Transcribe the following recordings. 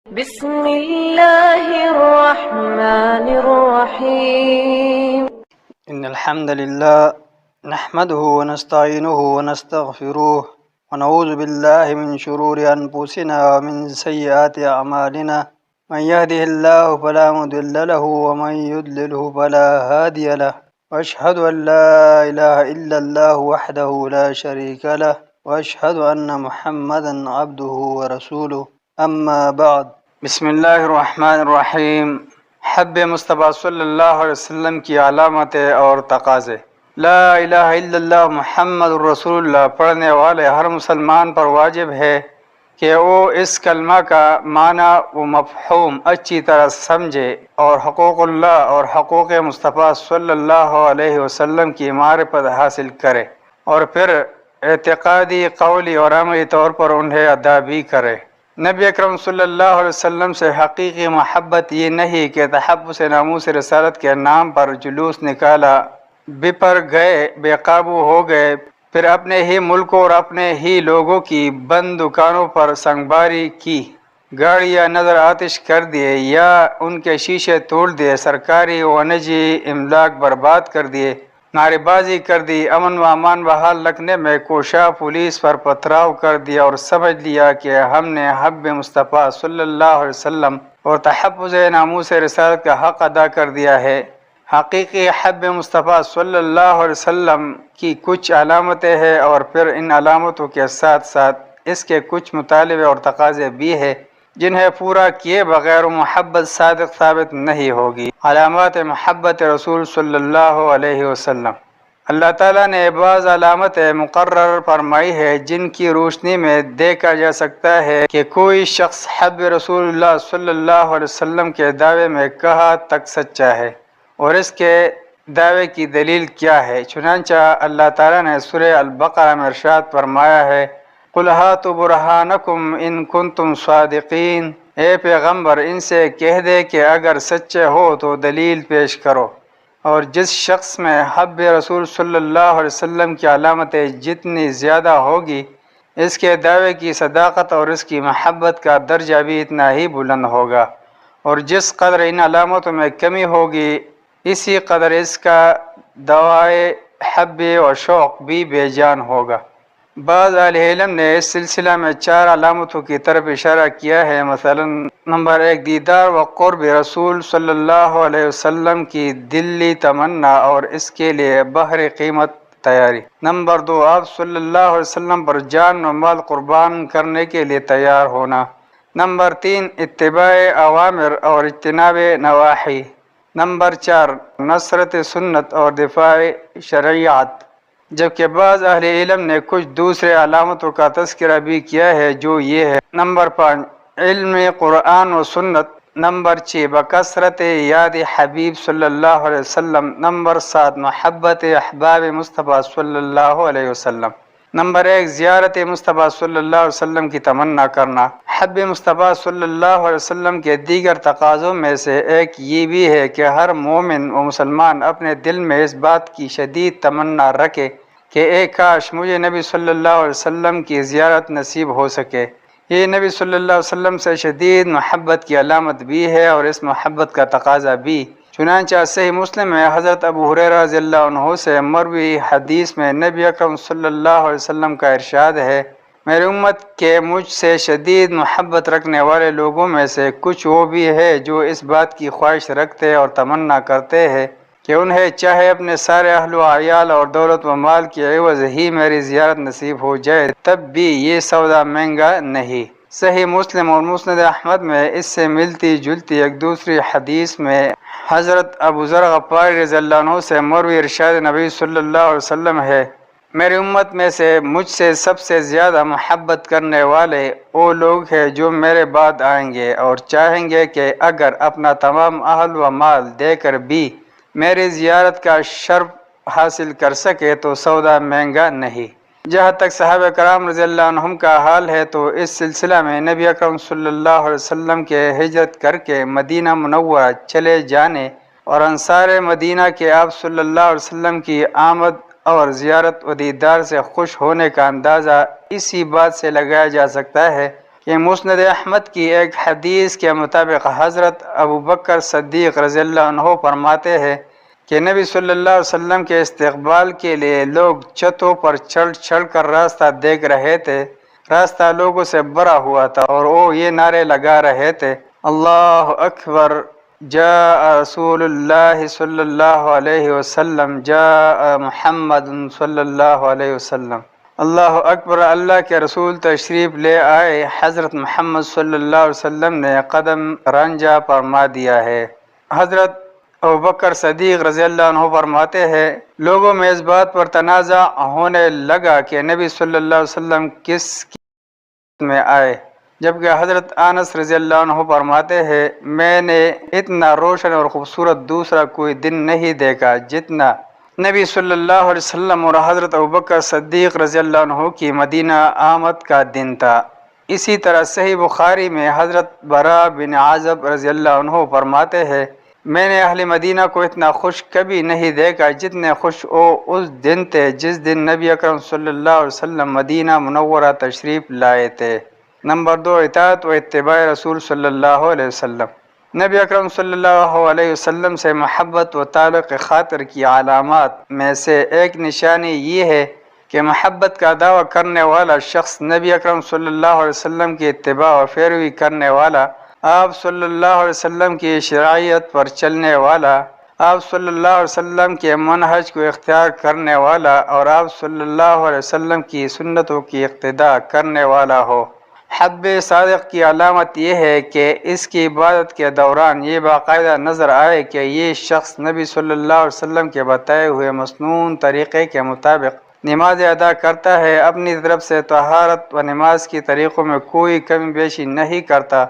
بسم الله الرحمن الرحيم. إن الحمد لله نحمده ونستعينه ونستغفره ونعوذ بالله من شرور أنفسنا ومن سيئات أعمالنا. من يهده الله فلا مضل له ومن يضلله فلا هادي له. وأشهد أن لا إله إلا الله وحده لا شريك له وأشهد أن محمدا عبده ورسوله. أما بعد. بسم اللہ الرحمن الرحیم. حب مصطفیٰ صلی اللہ علیہ وسلم کی علامتیں اور تقاضے. لا الہ الا اللہ محمد الرسول اللہ پڑھنے والے ہر مسلمان پر واجب ہے کہ وہ اس کلمہ کا معنی و مفہوم اچھی طرح سمجھے اور حقوق اللہ اور حقوق مصطفیٰ صلی اللہ علیہ وسلم کی معرفت حاصل کرے اور پھر اعتقادی، قولی اور عملی طور پر انہیں ادا بھی کرے. نبی اکرم صلی اللہ علیہ وسلم سے حقیقی محبت یہ نہیں کہ تحفظ ناموس رسالت کے نام پر جلوس نکالا، بپر گئے، بے قابو ہو گئے، پھر اپنے ہی ملک اور اپنے ہی لوگوں کی بند دکانوں پر سنگباری کی، گاڑیاں نظر آتش کر دیے یا ان کے شیشے توڑ دیے، سرکاری و نجی املاک برباد کر دیے، نعرے بازی کر دی، امن و امان بحال رکھنے میں کوشاں پولیس پر پتھراؤ کر دیا اور سمجھ لیا کہ ہم نے حب مصطفیٰ صلی اللہ علیہ وسلم اور تحفظ ناموس رسالت کا حق ادا کر دیا ہے. حقیقی حب مصطفیٰ صلی اللہ علیہ وسلم کی کچھ علامتیں ہیں اور پھر ان علامتوں کے ساتھ ساتھ اس کے کچھ مطالبے اور تقاضے بھی ہیں جنہیں پورا کیے بغیر محبت صادق ثابت نہیں ہوگی. علامات محبت رسول صلی اللہ علیہ وسلم. اللہ تعالیٰ نے بعض علامتیں مقرر فرمائی ہے جن کی روشنی میں دیکھا جا سکتا ہے کہ کوئی شخص حب رسول اللہ صلی اللہ علیہ وسلم کے دعوے میں کہاں تک سچا ہے اور اس کے دعوے کی دلیل کیا ہے. چنانچہ اللہ تعالیٰ نے سورہ البقرہ میں ارشاد فرمایا ہے: قُلْ هَاتُوا بُرْهَانَكُمْ إِن كُنتُمْ صَادِقِينَ. اے پیغمبر ان سے کہہ دے کہ اگر سچے ہو تو دلیل پیش کرو. اور جس شخص میں حب رسول صلی اللہ علیہ وسلم کی علامتیں جتنی زیادہ ہوگی اس کے دعوے کی صداقت اور اس کی محبت کا درجہ بھی اتنا ہی بلند ہوگا، اور جس قدر ان علامتوں میں کمی ہوگی اسی قدر اس کا دعائے حب و شوق بھی بے جان ہوگا. بعض اہل علم نے اس سلسلہ میں 4 علامتوں کی طرف اشارہ کیا ہے. مثلا نمبر 1 دیدار و قرب رسول صلی اللہ علیہ وسلم کی دلی تمنا اور اس کے لیے بہر قیمت تیاری. نمبر 2 آپ صلی اللہ علیہ وسلم پر جان و مال قربان کرنے کے لیے تیار ہونا. نمبر 3 اتباع اوامر اور اجتناب نواحی. نمبر 4 نصرت سنت اور دفاع شریعت. جبکہ بعض اہل علم نے کچھ دوسرے علامتوں کا تذکرہ بھی کیا ہے جو یہ ہے: نمبر 5 علم قرآن و سنت. نمبر 6 بکثرت یاد حبیب صلی اللہ علیہ وسلم. نمبر 7 محبت احباب مصطفیٰ صلی اللہ علیہ وسلم. نمبر 1 زیارت مصطفیٰ صلی اللہ علیہ وسلم کی تمنا کرنا. حب مصطفیٰ صلی اللہ علیہ وسلم کے دیگر تقاضوں میں سے ایک یہ بھی ہے کہ ہر مومن و مسلمان اپنے دل میں اس بات کی شدید تمنا رکھے کہ اے کاش مجھے نبی صلی اللہ علیہ وسلم کی زیارت نصیب ہو سکے. یہ نبی صلی اللہ علیہ وسلم سے شدید محبت کی علامت بھی ہے اور اس محبت کا تقاضا بھی. چنانچہ صحیح مسلم میں حضرت ابو ہریرہ رضی اللہ عنہ سے مروی حدیث میں نبی اکرم صلی اللہ علیہ وسلم کا ارشاد ہے: میری امت کے مجھ سے شدید محبت رکھنے والے لوگوں میں سے کچھ وہ بھی ہے جو اس بات کی خواہش رکھتے اور تمنا کرتے ہیں کہ انہیں چاہے اپنے سارے اہل و عیال اور دولت و مال کی عوض ہی میری زیارت نصیب ہو جائے تب بھی یہ سودا مہنگا نہیں. صحیح مسلم اور مسند احمد میں اس سے ملتی جلتی ایک دوسری حدیث میں حضرت ابو ذر غفاری رضی اللہ عنہ سے مروی ارشاد نبی صلی اللہ علیہ وسلم ہے: میری امت میں سے مجھ سے سب سے زیادہ محبت کرنے والے وہ لوگ ہیں جو میرے بعد آئیں گے اور چاہیں گے کہ اگر اپنا تمام اہل و مال دے کر بھی میری زیارت کا شرف حاصل کر سکے تو سودا مہنگا نہیں. جہاں تک صحابہ کرام رضی اللہ عنہم کا حال ہے تو اس سلسلہ میں نبی اکرم صلی اللہ علیہ وسلم کے ہجرت کر کے مدینہ منورہ چلے جانے اور انصار مدینہ کے آپ صلی اللہ علیہ وسلم کی آمد اور زیارت و دیدار سے خوش ہونے کا اندازہ اسی بات سے لگایا جا سکتا ہے: کہ مسند احمد کی ایک حدیث کے مطابق حضرت ابو بکر صدیق رضی اللہ عنہ فرماتے ہیں کہ نبی صلی اللہ علیہ وسلم کے استقبال کے لیے لوگ چھتوں پر چڑھ کر راستہ دیکھ رہے تھے۔ راستہ لوگوں سے بھرا ہوا تھا اور وہ یہ نعرے لگا رہے تھے، اللہ اکبر، جاء رسول اللہ صلی اللہ علیہ وسلم، جاء محمد صلی اللہ علیہ وسلم، اللہ اکبر، اللہ کے رسول تشریف لے آئے، حضرت محمد صلی اللہ علیہ وسلم نے قدم رنجا فرما دیا ہے۔ حضرت ابوبکر صدیق رضی اللہ عنہ فرماتے ہیں، لوگوں میں اس بات پر تنازع ہونے لگا کہ نبی صلی اللہ علیہ وسلم کس میں آئے، جبکہ حضرت انس رضی اللہ عنہ فرماتے ہیں، میں نے اتنا روشن اور خوبصورت دوسرا کوئی دن نہیں دیکھا جتنا نبی صلی اللہ علیہ وسلم اور حضرت ابوبکر صدیق رضی اللہ عنہ کی مدینہ آمد کا دن تھا۔ اسی طرح صحیح بخاری میں حضرت براء بن عازب رضی اللہ عنہ فرماتے ہیں، میں نے اہل مدینہ کو اتنا خوش کبھی نہیں دیکھا جتنے خوش وہ اس دن تھے جس دن نبی اکرم صلی اللہ علیہ وسلم مدینہ منورہ تشریف لائے تھے۔ نمبر 2، اطاعت و اتباع رسول صلی اللہ علیہ وسلم۔ نبی اکرم صلی اللہ علیہ وسلم سے محبت و تعلق خاطر کی علامات میں سے ایک نشانی یہ ہے کہ محبت کا دعویٰ کرنے والا شخص نبی اکرم صلی اللہ علیہ وسلم کی اتباع و پیروی کرنے والا، آپ صلی اللہ علیہ وسلم کی شرعیت پر چلنے والا، آپ صلی اللہ علیہ وسلم کے منہج کو اختیار کرنے والا اور آپ صلی اللہ علیہ وسلم کی سنتوں کی اقتداء کرنے والا ہو۔ حب صادق کی علامت یہ ہے کہ اس کی عبادت کے دوران یہ باقاعدہ نظر آئے کہ یہ شخص نبی صلی اللہ علیہ وسلم کے بتائے ہوئے مسنون طریقے کے مطابق نماز ادا کرتا ہے، اپنی طرف سے طہارت و نماز کی طریقوں میں کوئی کمی بیشی نہیں کرتا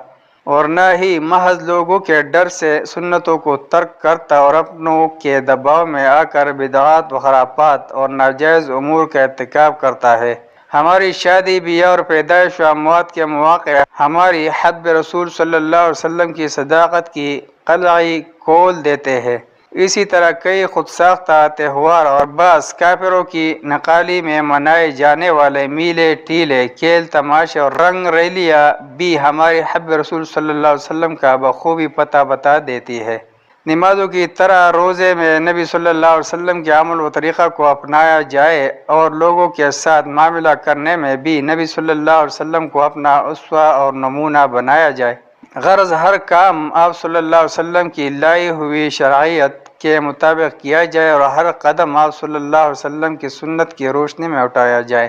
اور نہ ہی محض لوگوں کے ڈر سے سنتوں کو ترک کرتا اور اپنوں کے دباؤ میں آ کر بدعات و خرافات اور ناجائز امور کا ارتکاب کرتا ہے۔ ہماری شادی، بیاہ اور پیدائش و اموات کے مواقع ہماری حب رسول صلی اللہ علیہ وسلم کی صداقت کی قلعی کھول دیتے ہیں۔ اسی طرح کئی خود ساختہ تہوار اور بعض کافروں کی نقالی میں منائے جانے والے میلے ٹیلے، کھیل تماشے اور رنگ ریلیاں بھی ہمارے حب رسول صلی اللہ علیہ وسلم کا بخوبی پتہ بتا دیتی ہے۔ نمازوں کی طرح روزے میں نبی صلی اللہ علیہ وسلم کے عمل و طریقہ کو اپنایا جائے اور لوگوں کے ساتھ معاملہ کرنے میں بھی نبی صلی اللہ علیہ وسلم کو اپنا اسوہ اور نمونہ بنایا جائے۔ غرض ہر کام آپ صلی اللہ علیہ وسلم کی لائی ہوئی شرعیت کے مطابق کیا جائے اور ہر قدم آپ صلی اللہ علیہ وسلم کی سنت کی روشنی میں اٹھایا جائے۔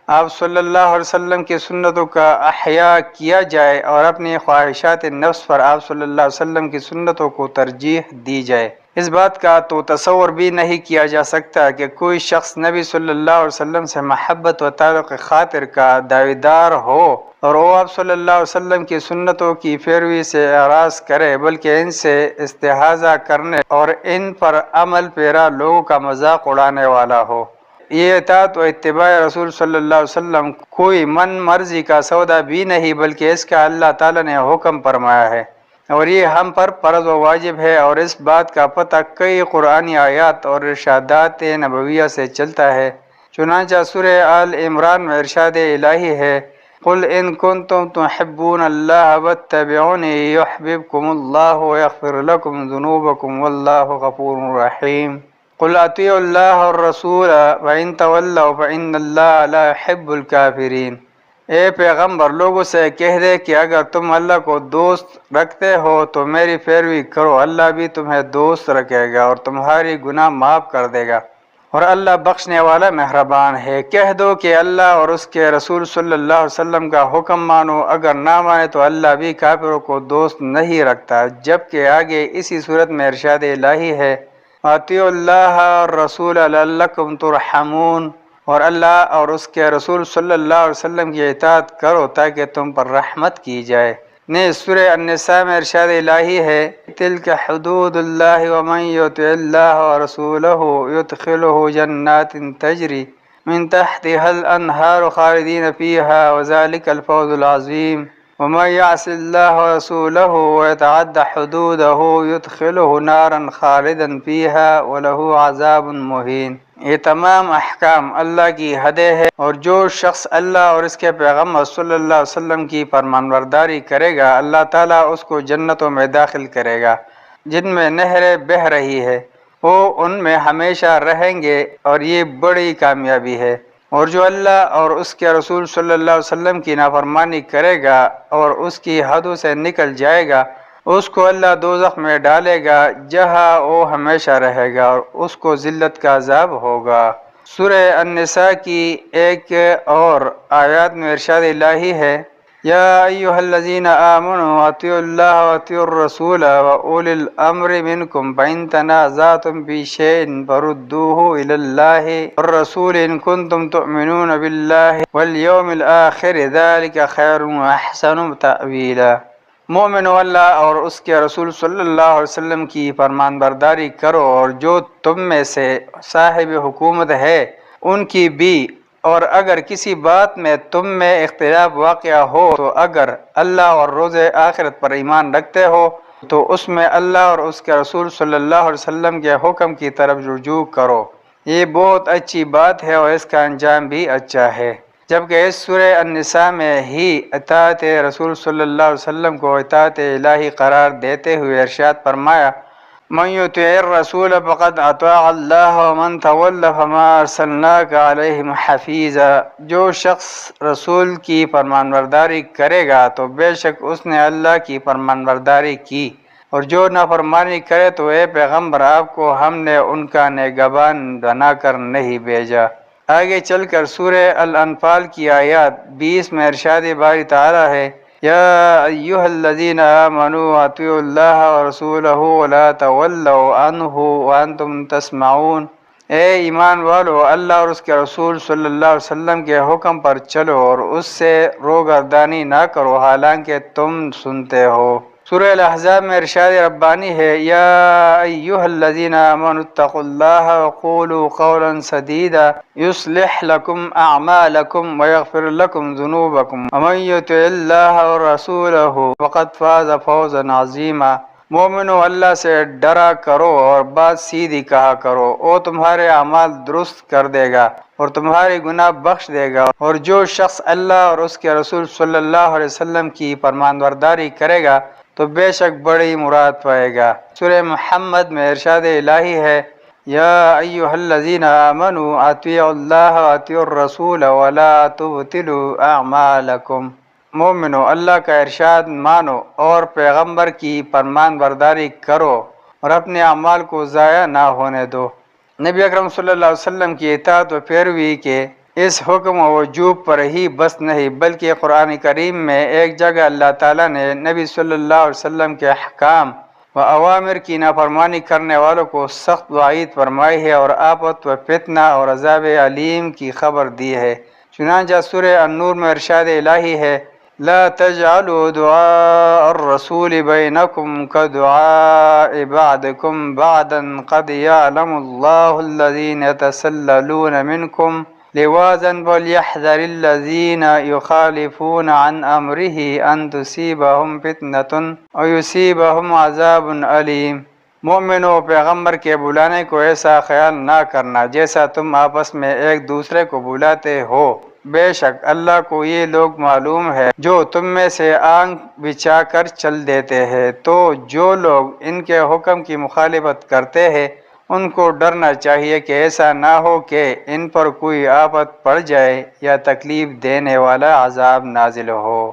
آپ صلی اللہ علیہ وسلم کی سنتوں کا احیاء کیا جائے اور اپنی خواہشات نفس پر آپ صلی اللہ علیہ وسلم کی سنتوں کو ترجیح دی جائے۔ اس بات کا تو تصور بھی نہیں کیا جا سکتا کہ کوئی شخص نبی صلی اللہ علیہ وسلم سے محبت و تعلق خاطر کا دعویدار ہو اور وہ آپ صلی اللہ علیہ وسلم کی سنتوں کی پیروی سے اعراض کرے، بلکہ ان سے استہزاء کرنے اور ان پر عمل پیرا لوگوں کا مذاق اڑانے والا ہو۔ یہ اطاعت و اتباع رسول صلی اللہ علیہ وسلم کوئی من مرضی کا سودا بھی نہیں، بلکہ اس کا اللہ تعالیٰ نے حکم فرمایا ہے اور یہ ہم پر فرض و واجب ہے، اور اس بات کا پتہ کئی قرآنی آیات اور ارشادات نبویہ سے چلتا ہے۔ چنانچہ سورہ آل عمران میں ارشاد الہی ہے، قل ان کنتم تحبون اللہ واتبعونی یحببکم اللہ ویغفر لکم ذنوبکم واللہ غفور رحیم۔ قل اطیعوا اللہ والرسول وان تولوا فان اللہ لا يحب الکافرین۔ اے پیغمبر، لوگوں سے کہہ دے کہ اگر تم اللہ کو دوست رکھتے ہو تو میری پیروی کرو، اللہ بھی تمہیں دوست رکھے گا اور تمہاری گناہ معاف کر دے گا، اور اللہ بخشنے والا مہربان ہے۔ کہہ دو کہ اللہ اور اس کے رسول صلی اللہ علیہ وسلم کا حکم مانو، اگر نہ مانے تو اللہ بھی کافروں کو دوست نہیں رکھتا۔ جبکہ آگے اسی صورت میں ارشاد الہی ہے، اطیعوا اللہ والرسول لعلکم ترحمون، اور اللہ اور اس کے رسول صلی اللہ علیہ وسلم کی اطاعت کرو تاکہ تم پر رحمت کی جائے۔ سورہ النساء میں ارشاد الہی ہے، تلک حدود اللہ ومن یطع اللہ ورسولہ یدخلہ جنات تجری من تحتها الانہار خالدین فیہا وذلک الفوز العظیم ومن یعص اللہ ورسولہ ویتعد حدودہ یدخلہ نارا خالدا فیہا ولہ عذاب مہین۔ یہ تمام احکام اللہ کی حدیں ہے، اور جو شخص اللہ اور اس کے پیغمبر صلی اللہ علیہ وسلم کی فرمانبرداری کرے گا اللہ تعالیٰ اس کو جنتوں میں داخل کرے گا جن میں نہریں بہہ رہی ہے، وہ ان میں ہمیشہ رہیں گے، اور یہ بڑی کامیابی ہے۔ اور جو اللہ اور اس کے رسول صلی اللہ علیہ وسلم کی نافرمانی کرے گا اور اس کی حدوں سے نکل جائے گا، اس کو اللہ دوزخ میں ڈالے گا جہاں وہ ہمیشہ رہے گا، اور اس کو ذلت کا عذاب ہوگا۔ سورہ النساء کی ایک اور آیات میں ارشاد الہی ہے، یا ایھا الذین آمنوا اطیعوا اللہ واطیعوا الرسول واولی الامر منکم فإن تنازعتم فی شیء فردوہ الی اللہ والرسول ان کنتم تؤمنون باللہ والیوم الآخر ذلک خیر واحسن تأویلا۔ مومنو، اللہ اور اس کے رسول صلی اللہ علیہ وسلم کی فرمان برداری کرو، اور جو تم میں سے صاحب حکومت ہے ان کی بھی، اور اگر کسی بات میں تم میں اختلاف واقع ہو تو اگر اللہ اور روز آخرت پر ایمان رکھتے ہو تو اس میں اللہ اور اس کے رسول صلی اللہ علیہ وسلم کے حکم کی طرف رجوع کرو، یہ بہت اچھی بات ہے اور اس کا انجام بھی اچھا ہے۔ جبکہ اس سورہ النساء میں ہی اطاعت رسول صلی اللہ علیہ وسلم کو اطاعت الہی قرار دیتے ہوئے ارشاد فرمایا، من یطع الرسول فقد اطاع اللہ ومن تولى فما ارسلناک علیہم حفیظا۔ جو شخص رسول کی فرمانبرداری کرے گا تو بے شک اس نے اللہ کی فرمانبرداری کی، اور جو نافرمانی کرے تو اے پیغمبر آپ کو ہم نے ان کا نگہبان بنا کر نہیں بھیجا۔ آگے چل کر سورہ الانفال کی آیات 20 میں ارشاد باری تعالیٰ ہے، یا ایھا الذین آمنوا اطیعوا اللہ ورسولہ ولا تولوا عنہ وانتم تسمعون۔ اے ایمان والو، اللہ اور اس کے رسول صلی اللہ علیہ وسلم کے حکم پر چلو اور اس سے روگردانی نہ کرو حالانکہ تم سنتے ہو۔ سورہ الاحزاب میں ارشاد ربانی ہے، یا ایھا الذین آمنوا اتقوا اللہ وقولوا قولا سدیدا یصلح لکم اعمالکم ویغفر لکم ذنوبکم ومن یطع اللہ ورسولہ فقد فاز فوزا عظیما۔ مومنو، اللہ سے ڈرا کرو اور بات سیدھی کہا کرو، وہ تمہارے اعمال درست کر دے گا اور تمہارے گناہ بخش دے گا، اور جو شخص اللہ اور اس کے رسول صلی اللہ علیہ وسلم کی فرمانبرداری کرے گا تو بے شک بڑی مراد پائے گا۔ سورہ محمد میں ارشاد الہی ہے، یا ایھا الذین آمنوا اطیعوا اللہ واطیعوا الرسول ولا تبطلوا اعمالکم۔ مومنو، اللہ کا ارشاد مانو اور پیغمبر کی فرمان برداری کرو اور اپنے اعمال کو ضائع نہ ہونے دو۔ نبی اکرم صلی اللہ علیہ وسلم کی اطاعت و پیروی کے اس حکم و وجوب پر ہی بس نہیں، بلکہ قرآن کریم میں ایک جگہ اللہ تعالیٰ نے نبی صلی اللہ علیہ وسلم کے احکام و اوامر کی نافرمانی کرنے والوں کو سخت وعید فرمائی ہے اور آفت و فتنہ اور عذاب علیم کی خبر دی ہے۔ چنانچہ سورہ النور میں ارشاد الہی ہے، لا تجعلوا دعاء الرسول بینکم کدعاء بعضکم بعضا قد یعلم اللہ الذین یتسللون منکم لواذا فلیحذر الذین یخالفون عن امرہ ان تصیبہم فتنۃ او یصیبہم عذاب علیم۔ مومنو، پیغمبر کے بلانے کو ایسا خیال نہ کرنا جیسا تم آپس میں ایک دوسرے کو بلاتے ہو، بے شک اللہ کو یہ لوگ معلوم ہے جو تم میں سے آنکھ بچھا کر چل دیتے ہیں، تو جو لوگ ان کے حکم کی مخالفت کرتے ہیں ان کو ڈرنا چاہیے کہ ایسا نہ ہو کہ ان پر کوئی آفت پڑ جائے یا تکلیف دینے والا عذاب نازل ہو۔